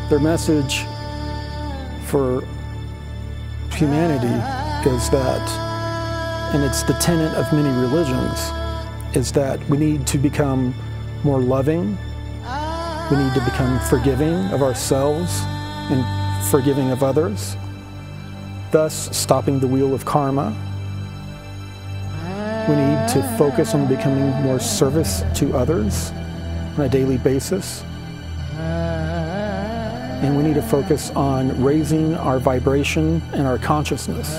Their message for humanity is that, and it's the tenet of many religions, is that we need to become more loving, we need to become forgiving of ourselves and forgiving of others, thus stopping the wheel of karma. We need to focus on becoming more service to others on a daily basis. And we need to focus on raising our vibration and our consciousness.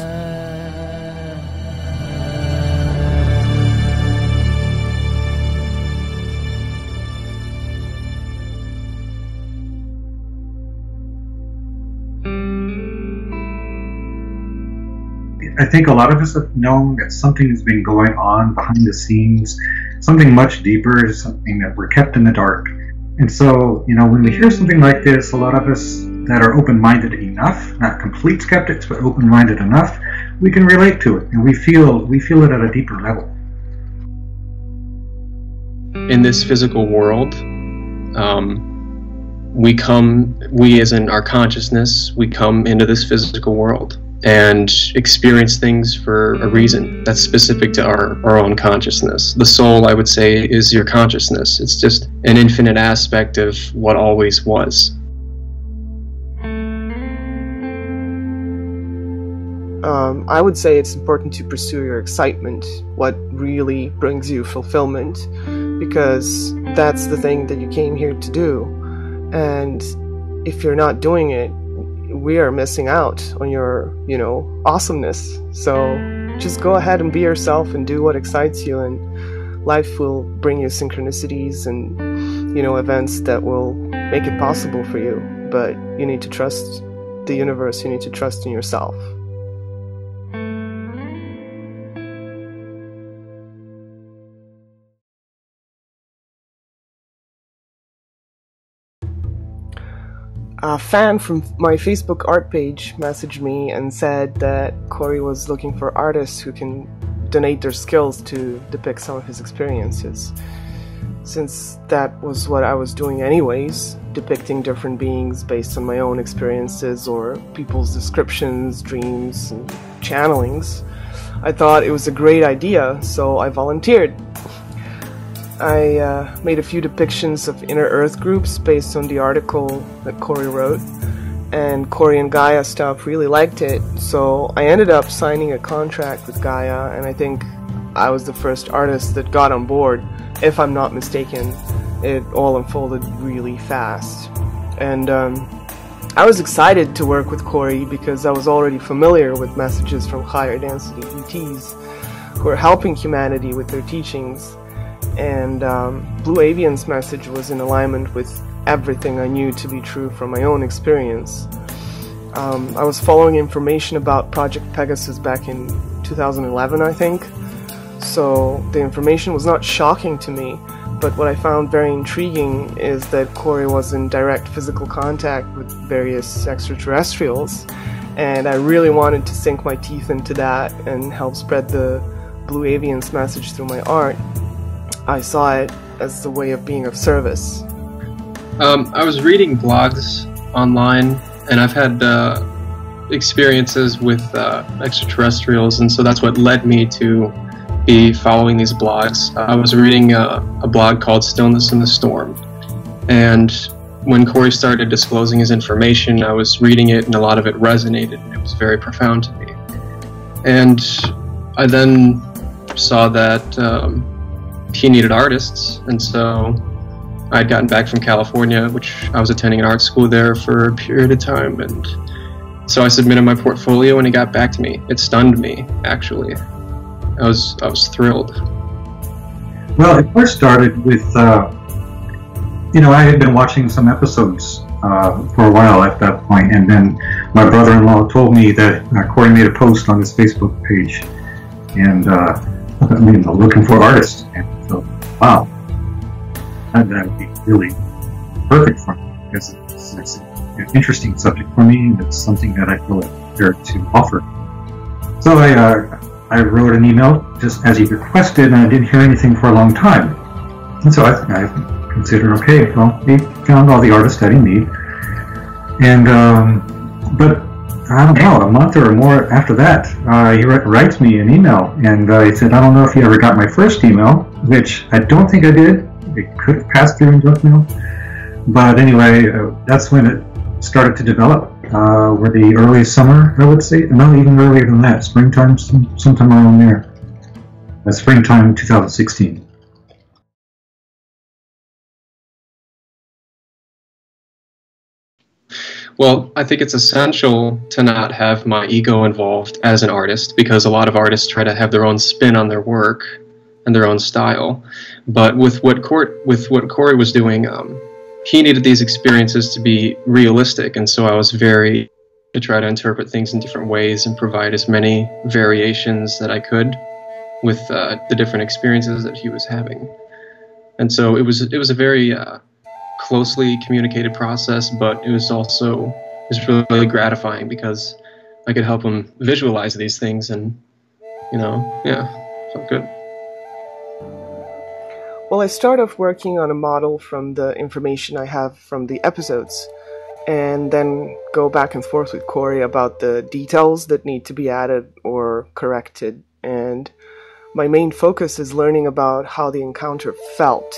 I think a lot of us have known that something has been going on behind the scenes, something much deeper, something that we're kept in the dark. And so, when we hear something like this, a lot of us that are open-minded enough, not complete skeptics, but open-minded enough, we can relate to it, and we feel it at a deeper level. In this physical world, we as in our consciousness, we come into this physical world and experience things for a reason that's specific to our own consciousness. The soul, I would say, is your consciousness. It's just an infinite aspect of what always was. I would say it's important to pursue your excitement, what really brings you fulfillment, because that's the thing that you came here to do. And if you're not doing it, we are missing out on your, awesomeness. So just go ahead and be yourself and do what excites you, and life will bring you synchronicities and, events that will make it possible for you. But you need to trust the universe, you need to trust in yourself. A fan from my Facebook art page messaged me and said that Corey was looking for artists who can donate their skills to depict some of his experiences. Since that was what I was doing anyways, depicting different beings based on my own experiences or people's descriptions, dreams, and channelings, I thought it was a great idea, so I volunteered. I made a few depictions of inner Earth groups based on the article that Corey wrote, and Corey and Gaia stuff really liked it, so I ended up signing a contract with Gaia, and I think I was the first artist that got on board. If I'm not mistaken, it all unfolded really fast. And I was excited to work with Corey because I was already familiar with messages from higher density ETs who are helping humanity with their teachings. And Blue Avian's message was in alignment with everything I knew to be true from my own experience. I was following information about Project Pegasus back in 2011, I think, so the information was not shocking to me, but what I found very intriguing is that Corey was in direct physical contact with various extraterrestrials, and I really wanted to sink my teeth into that and help spread the Blue Avian's message through my art. I saw it as a way of being of service. I was reading blogs online, and I've had experiences with extraterrestrials, and so that's what led me to be following these blogs. I was reading a blog called Stillness in the Storm, and when Corey started disclosing his information, I was reading it, and a lot of it resonated, and it was very profound to me. And I then saw that he needed artists, and so I'd gotten back from California, which I was attending an art school there for a period of time, and so I submitted my portfolio and he got back to me. It stunned me, actually. I was thrilled. Well, it first started with, I had been watching some episodes for a while at that point, and then my brother-in-law told me that Corey made a post on his Facebook page, and looking for artists. And so, wow, that would be really perfect for me, because it's an interesting subject for me, and it's something that I feel prepared to offer. So I wrote an email just as he requested, and I didn't hear anything for a long time. And so I considered, okay, well, he found all the artists that he needed. And but I don't know, a month or more after that, he writes me an email, and he said, I don't know if you ever got my first email, which I don't think I did. It could have passed through in junk mail. But anyway, that's when it started to develop. Were the early summer, I would say, no, even earlier than that, springtime, sometime around there. Springtime 2016. Well, I think it's essential to not have my ego involved as an artist, because a lot of artists try to have their own spin on their work and their own style. But with what Corey was doing, he needed these experiences to be realistic, and so I was very to try to interpret things in different ways and provide as many variations that I could with the different experiences that he was having. And so it was a very closely communicated process, but it was really gratifying because I could help him visualize these things, and felt good. Well, I start off working on a model from the information I have from the episodes, and then go back and forth with Corey about the details that need to be added or corrected. And my main focus is learning about how the encounter felt,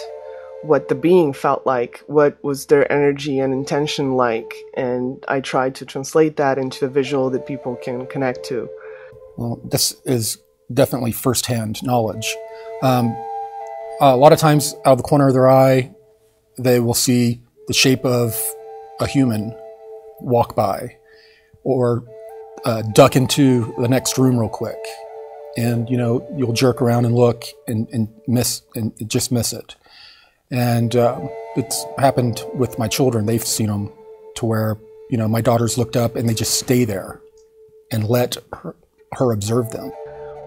what the being felt like, what was their energy and intention like, and I tried to translate that into a visual that people can connect to. Well, this is definitely first-hand knowledge. A lot of times, out of the corner of their eye, they will see the shape of a human walk by, or duck into the next room real quick, and you'll jerk around and look and just miss it. And it's happened with my children. They've seen them to where my daughters looked up and they just stay there and let her observe them.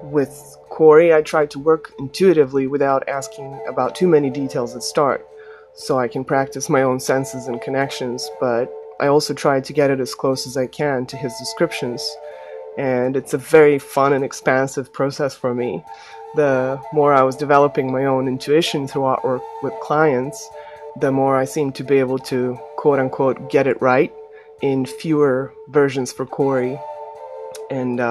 With Corey, I tried to work intuitively without asking about too many details at start, so I can practice my own senses and connections, but I also tried to get it as close as I can to his descriptions, and it's a very fun and expansive process for me. The more I was developing my own intuition through artwork with clients, the more I seemed to be able to quote-unquote get it right in fewer versions for Corey. And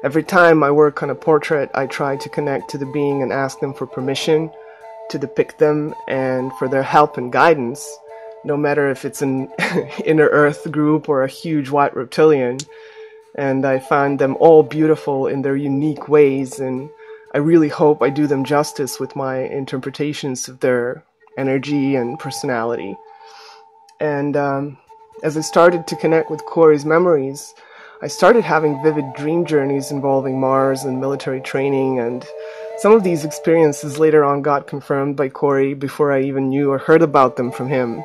every time I work on a portrait, I try to connect to the being and ask them for permission to depict them and for their help and guidance, no matter if it's an inner Earth group or a huge white reptilian. And I find them all beautiful in their unique ways, and I really hope I do them justice with my interpretations of their energy and personality. And as I started to connect with Corey's memories, I started having vivid dream journeys involving Mars and military training, and some of these experiences later on got confirmed by Corey before I even knew or heard about them from him.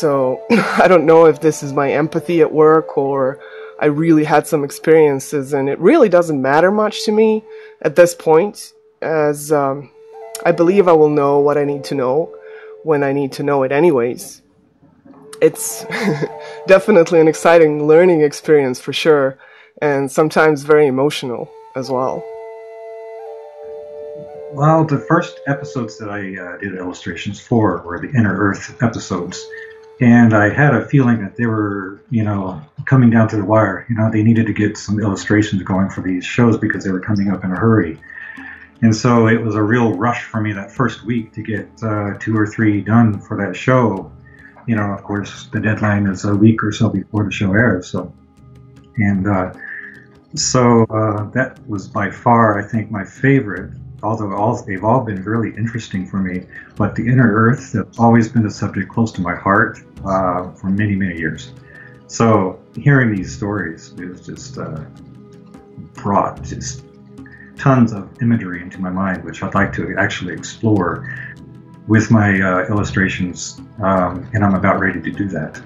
So I don't know if this is my empathy at work, or I really had some experiences, and it really doesn't matter much to me at this point, as I believe I will know what I need to know when I need to know it anyways. It's definitely an exciting learning experience for sure, and sometimes very emotional as well. Well, the first episodes that I did illustrations for were the Inner Earth episodes, and I had a feeling that they were, coming down to the wire. They needed to get some illustrations going for these shows because they were coming up in a hurry. And so it was a real rush for me that first week to get 2 or 3 done for that show. Of course, the deadline is a week or so before the show airs. So that was by far, I think, my favorite. Although they've all been really interesting for me, but the Inner Earth has always been a subject close to my heart for many, many years. So hearing these stories is just brought just tons of imagery into my mind, which I'd like to actually explore with my illustrations, and I'm about ready to do that.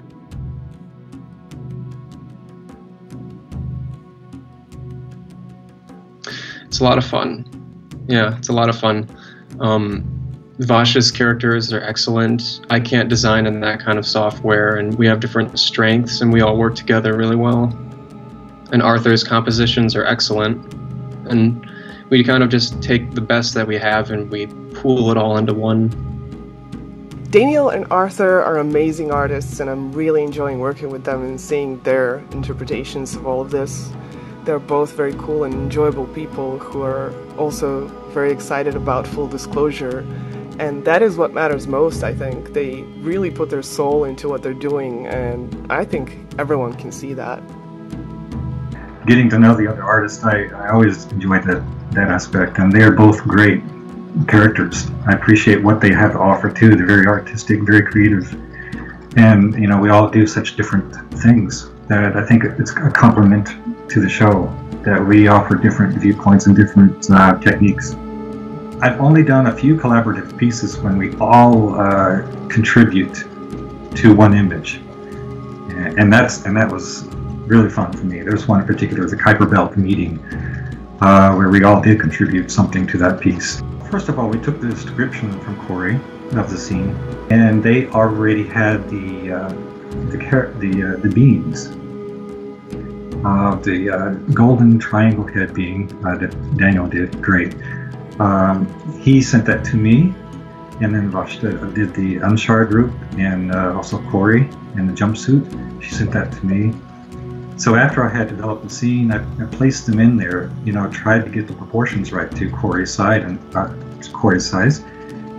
It's a lot of fun. Yeah, it's a lot of fun. Vashta's characters are excellent. I can't design in that kind of software, and we have different strengths, and we all work together really well. And Arthur's compositions are excellent, and we kind of just take the best that we have and we pool it all into one. Daniel and Arthur are amazing artists, and I'm really enjoying working with them and seeing their interpretations of all of this. They're both very cool and enjoyable people who are also very excited about full disclosure, and that is what matters most, I think. They really put their soul into what they're doing, and I think everyone can see that. Getting to know the other artists, I always enjoy that aspect, and they are both great characters. I appreciate what they have to offer too. They're very artistic, very creative, and you know, we all do such different things that I think it's a compliment to the show that we offer different viewpoints and different techniques. I've only done a few collaborative pieces when we all contribute to one image, and that was really fun for me. There's one in particular, the Kuiper Belt meeting, where we all did contribute something to that piece. First of all, we took the description from Corey of the scene, and they already had the beings. The golden triangle head being that Daniel did, great. He sent that to me, and then Vashta did the Unshard group, and also Corey in the jumpsuit. She sent that to me. So after I had developed the scene, I placed them in there, you know, tried to get the proportions right to Corey's side and Corey's size,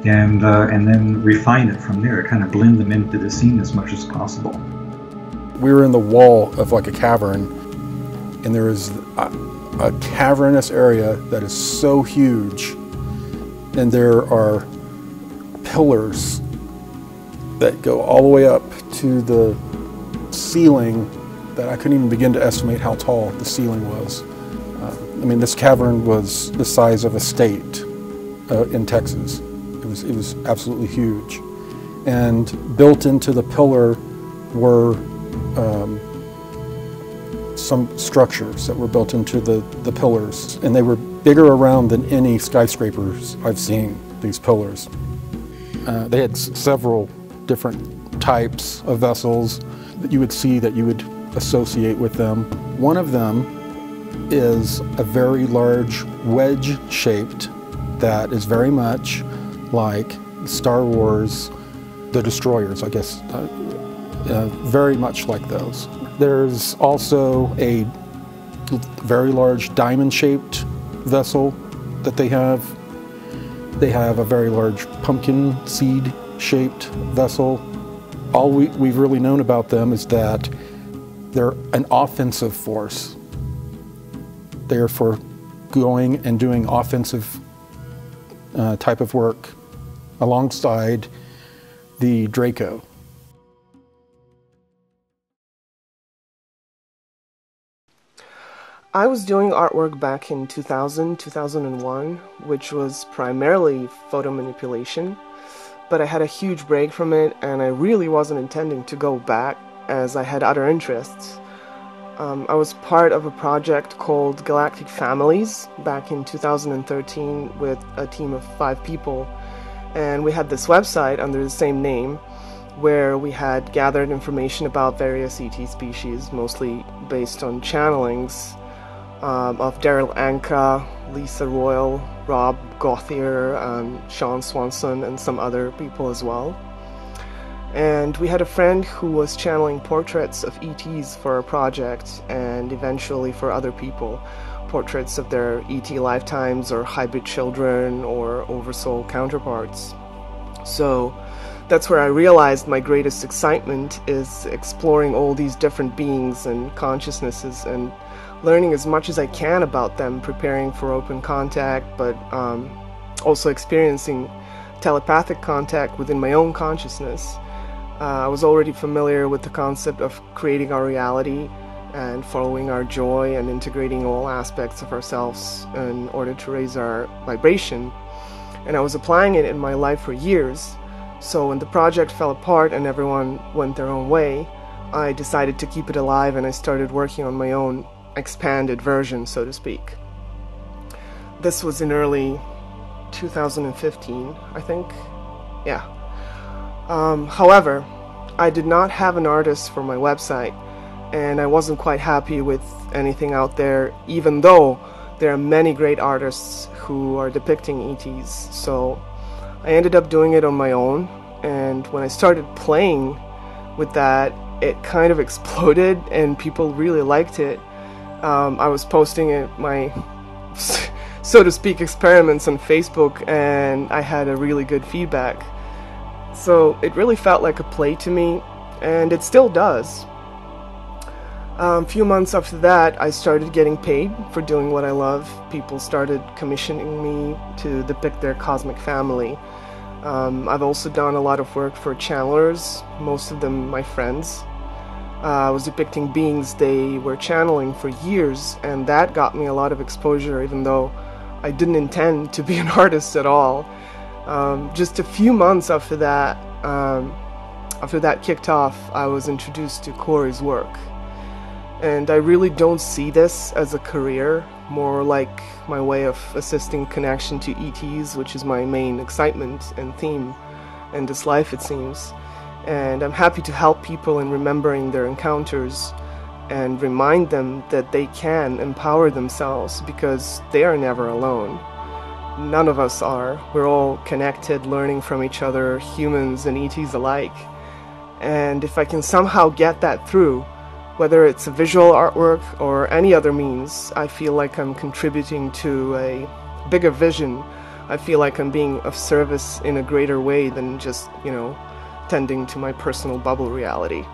and then refine it from there, kind of blend them into the scene as much as possible. We were in the wall of like a cavern, and there is a cavernous area that is so huge, and there are pillars that go all the way up to the ceiling that I couldn't even begin to estimate how tall the ceiling was. I mean, this cavern was the size of a state in Texas. It was absolutely huge. And built into the pillar were some structures that were built into the pillars. And they were bigger around than any skyscrapers I've seen, these pillars. They had several different types of vessels that you would see that you would associate with them. One of them is a very large wedge-shaped that is very much like Star Wars, the destroyers, I guess, very much like those. There's also a very large diamond-shaped vessel that they have. They have a very large pumpkin seed-shaped vessel. All we've really known about them is that they're an offensive force. They are for going and doing offensive type of work alongside the Draco. I was doing artwork back in 2000, 2001, which was primarily photo manipulation, but I had a huge break from it, and I really wasn't intending to go back as I had other interests. I was part of a project called Galactic Families back in 2013 with a team of 5 people, and we had this website under the same name where we had gathered information about various ET species, mostly based on channelings of Daryl Anka, Lisa Royal, Rob Gauthier, Sean Swanson, and some other people as well. And we had a friend who was channeling portraits of ETs for our project, and eventually for other people, portraits of their ET lifetimes or hybrid children or oversoul counterparts. So that's where I realized my greatest excitement is exploring all these different beings and consciousnesses and learning as much as I can about them, preparing for open contact, but also experiencing telepathic contact within my own consciousness. I was already familiar with the concept of creating our reality and following our joy and integrating all aspects of ourselves in order to raise our vibration. And I was applying it in my life for years. So when the project fell apart and everyone went their own way, I decided to keep it alive, and I started working on my own expanded version, so to speak. This was in early 2015, I think. Yeah. However, I did not have an artist for my website, and I wasn't quite happy with anything out there, even though there are many great artists who are depicting ETs. So I ended up doing it on my own, And when I started playing with that, it kind of exploded and people really liked it. I was posting my, so to speak, experiments on Facebook, and I had a really good feedback. So it really felt like a play to me, and it still does. A few months after that, I started getting paid for doing what I love. People started commissioning me to depict their cosmic family. I've also done a lot of work for channelers, most of them my friends. I was depicting beings they were channeling for years, and that got me a lot of exposure, even though I didn't intend to be an artist at all. Just a few months after that kicked off, I was introduced to Corey's work. And I really don't see this as a career, more like my way of assisting connection to ETs, which is my main excitement and theme in this life, it seems. And I'm happy to help people in remembering their encounters and remind them that they can empower themselves, because they are never alone. None of us are. We're all connected, learning from each other, humans and ETs alike. And if I can somehow get that through, whether it's a visual artwork or any other means, I feel like I'm contributing to a bigger vision. I feel like I'm being of service in a greater way than just, tending to my personal bubble reality.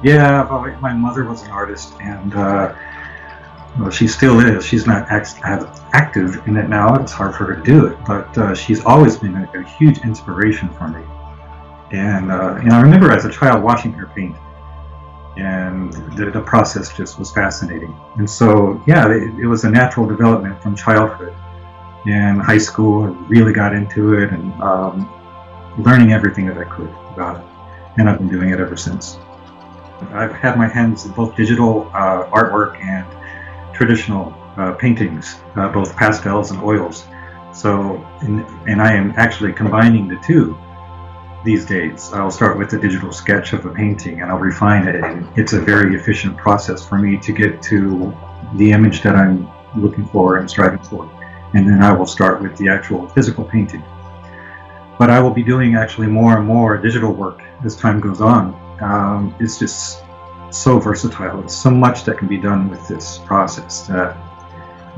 Yeah, my mother was an artist, and well, she still is. She's not active in it now. It's hard for her to do it, but she's always been a huge inspiration for me. And I remember as a child watching her paint, and the process just was fascinating. And so, yeah, it was a natural development from childhood. In high school, I really got into it and learning everything that I could about it. And I've been doing it ever since. I've had my hands in both digital artwork and traditional paintings, both pastels and oils. So, and I am actually combining the two these days. I'll start with a digital sketch of a painting and I'll refine it, and it's a very efficient process for me to get to the image that I'm looking for and striving for. And then I will start with the actual physical painting. But I will be doing actually more and more digital work as time goes on. It's just so versatile. There's so much that can be done with this process that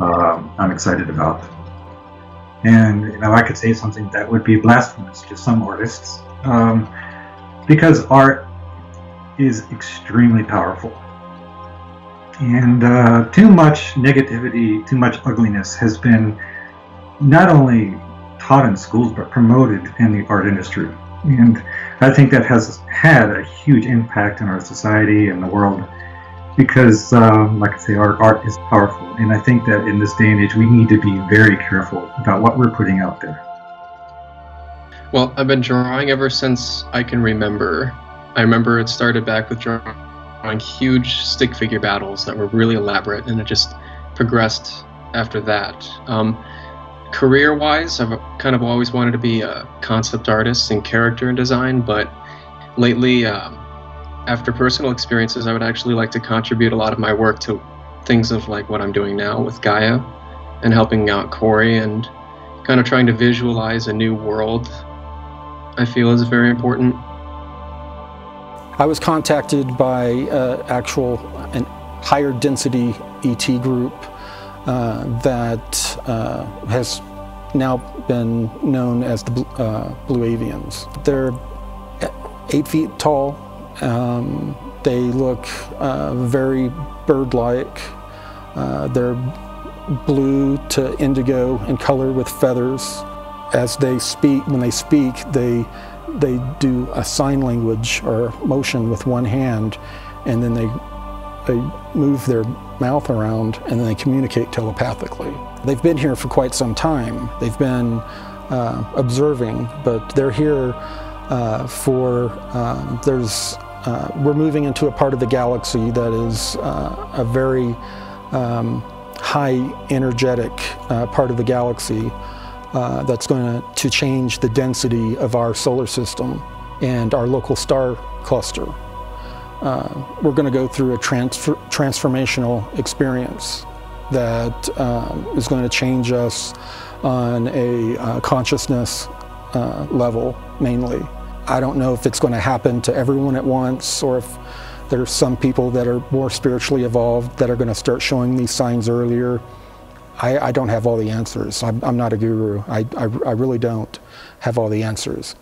I'm excited about. And I could say something that would be blasphemous to some artists, because art is extremely powerful. And too much negativity, too much ugliness has been not only taught in schools, but promoted in the art industry. And I think that has had a huge impact on our society and the world, because, like I say, art is powerful. And I think that in this day and age, we need to be very careful about what we're putting out there. Well, I've been drawing ever since I can remember. I remember it started back with drawing huge stick figure battles that were really elaborate, and it just progressed after that. Career-wise, I've kind of always wanted to be a concept artist in character and design, but lately, after personal experiences, I would actually like to contribute a lot of my work to things of like what I'm doing now with Gaia and helping out Corey and kind of trying to visualize a new world. I feel is very important. I was contacted by an higher density ET group that has now been known as the Blue Avians. They're 8 feet tall. They look very bird-like. They're blue to indigo in color with feathers. As they speak, when they speak, they do a sign language or motion with one hand, and then they move their mouth around, and then they communicate telepathically. They've been here for quite some time. They've been observing, but they're here we're moving into a part of the galaxy that is a very high energetic part of the galaxy that's going to change the density of our solar system and our local star cluster. We're going to go through a transformational experience that is going to change us on a consciousness level mainly. I don't know if it's going to happen to everyone at once, or if there's some people that are more spiritually evolved that are going to start showing these signs earlier. I don't have all the answers. I'm not a guru. I really don't have all the answers.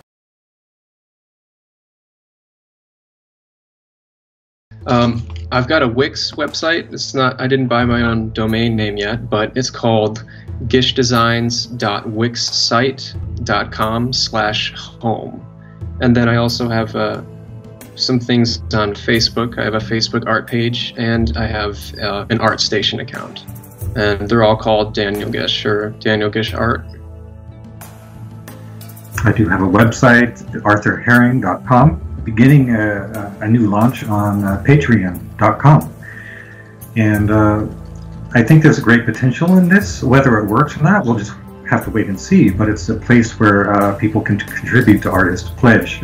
I've got a Wix website. It's not, I didn't buy my own domain name yet, but it's called gishdesigns.wixsite.com/home. And then I also have some things on Facebook. I have a Facebook art page, and I have an ArtStation account. And they're all called Daniel Gish or Daniel Gish Art. I do have a website, arthurherring.com, beginning a new launch on patreon.com. And I think there's a great potential in this. Whether it works or not, we'll just have to wait and see. But it's a place where people can contribute to Artist Pledge,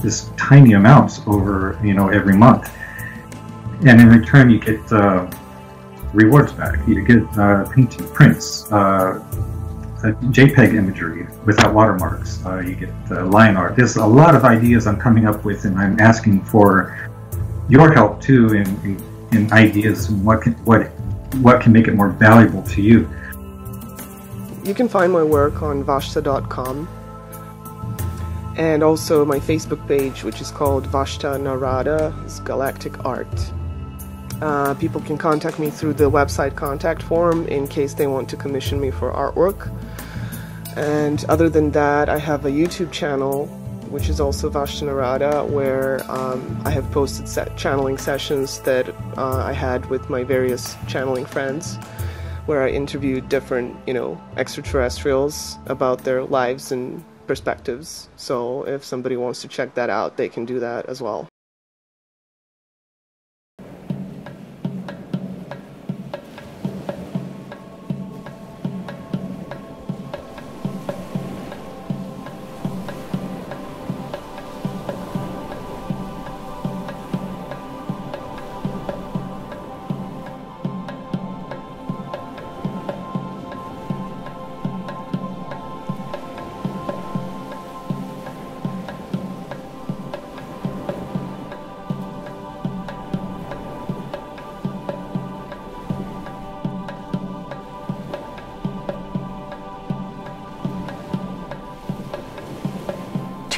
this tiny amounts over every month, and in return you get rewards back. You get prints, JPEG imagery without watermarks. You get line art. There's a lot of ideas I'm coming up with, and I'm asking for your help too in ideas and what can make it more valuable to you. You can find my work on Vashta.com, and also my Facebook page, which is called Vashta Narada, is Galactic Art. People can contact me through the website contact form in case they want to commission me for artwork. And other than that, I have a YouTube channel, which is also Vashta Narada, where I have posted channeling sessions that I had with my various channeling friends, where I interviewed different, extraterrestrials about their lives and perspectives. So if somebody wants to check that out, they can do that as well.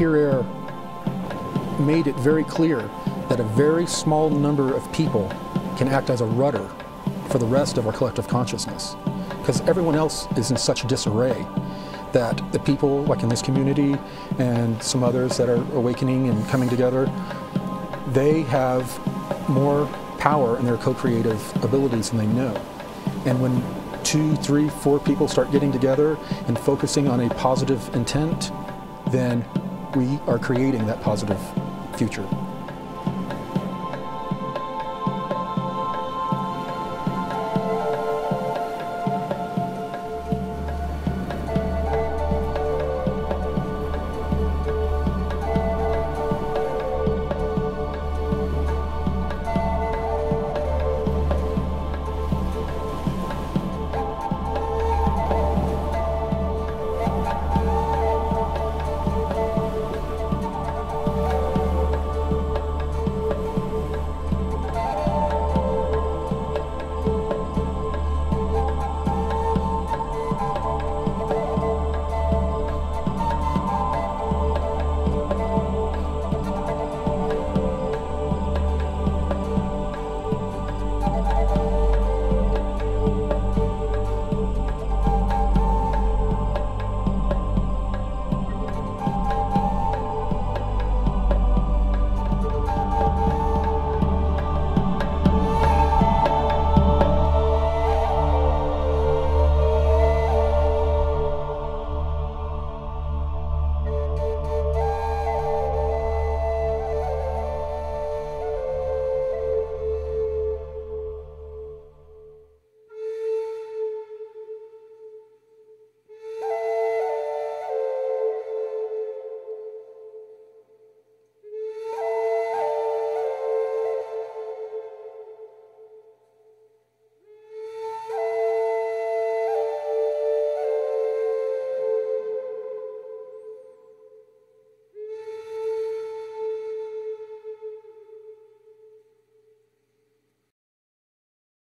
Air made it very clear that a very small number of people can act as a rudder for the rest of our collective consciousness, because everyone else is in such disarray that the people, like in this community and some others that are awakening and coming together, they have more power in their co-creative abilities than they know. And when 2, 3, 4 people start getting together and focusing on a positive intent, then we are creating that positive future.